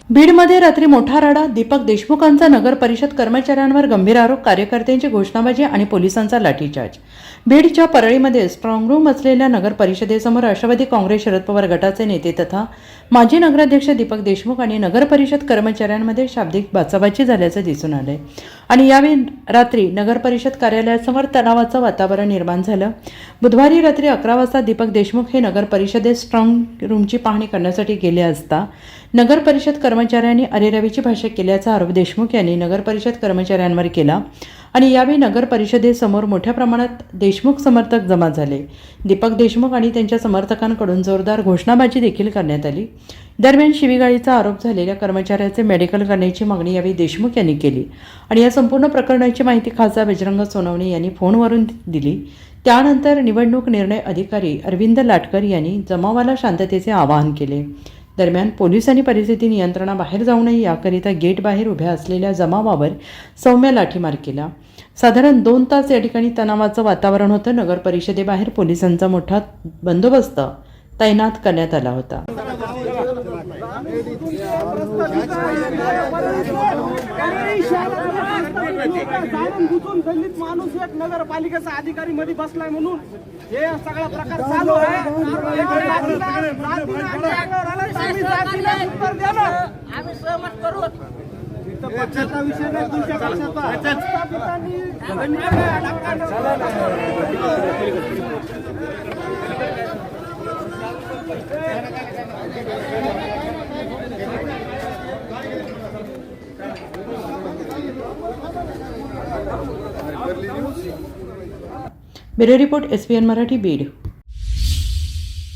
बीडमध्ये रात्री मोठा राडा, दीपक देशमुखांचा नगर परिषद कर्मचाऱ्यांवर गंभीर आरोप, कार्यकर्त्यांची घोषणाबाजी आणि पोलिसांचा लाठीचार्ज. बीडच्या परळीमध्ये स्ट्रॉंग रूम असलेल्या नगर परिषदेसमोर राष्ट्रवादी काँग्रेस शरद पवार गटाचे नेते तथा माजी नगराध्यक्ष दीपक देशमुख आणि नगर परिषद कर्मचाऱ्यांमध्ये शाब्दिक बाचाबाची झाल्याचं दिसून आलंय आणि यावेळी रात्री नगर परिषद कार्यालयासमोर तणावाचं वातावरण निर्माण झालं. बुधवारी रात्री 11 वाजता दीपक देशमुख हे नगर परिषदेत स्ट्रॉंग रूमची पाहणी करण्यासाठी गेले असता नगर परिषद कर्मचाऱ्यांनी अरेरावीची भाषा केल्याचा आरोप देशमुख यांनी नगर परिषद कर्मचाऱ्यांवर केला आणि यावेळी नगर परिषदेसमोर मोठ्या प्रमाणात देशमुख समर्थक जमा झाले. दीपक देशमुख आणि त्यांच्या समर्थकांकडून जोरदार घोषणाबाजी देखील करण्यात आली. दरम्यान शिवीगाळीचा आरोप झालेल्या कर्मचाऱ्याचे मेडिकल करण्याची मागणी यावेळी देशमुख यांनी केली आणि या संपूर्ण प्रकरणाची माहिती खासदार बजरंग सोनवणे यांनी फोनवरून दिली. त्यानंतर निवडणूक निर्णय अधिकारी अरविंद लाटकर यांनी जमावाला शांततेचे आवाहन केले. दरम्यान पोलिसांनी परिस्थिती नियंत्रणाबाहेर जाऊ नये याकरिता गेट बाहेर उभ्या असलेल्या जमावावर सौम्य लाठीमार केला. साधारण 2 तास या ठिकाणी तणावाचं वातावरण होतं. नगर परिषदेबाहेर पोलिसांचा मोठा बंदोबस्त तैनात करण्यात आला होता. माणूस एक नगरपालिकेचा अधिकारी मध्ये बसलाय म्हणून हे सगळा प्रकार चालू आहे. उत्तर द्या ना, आम्ही सहमत करू. पक्षाचा विषय नाही, तुमच्या पक्षाचा. Bureau report SPN Marathi Beed.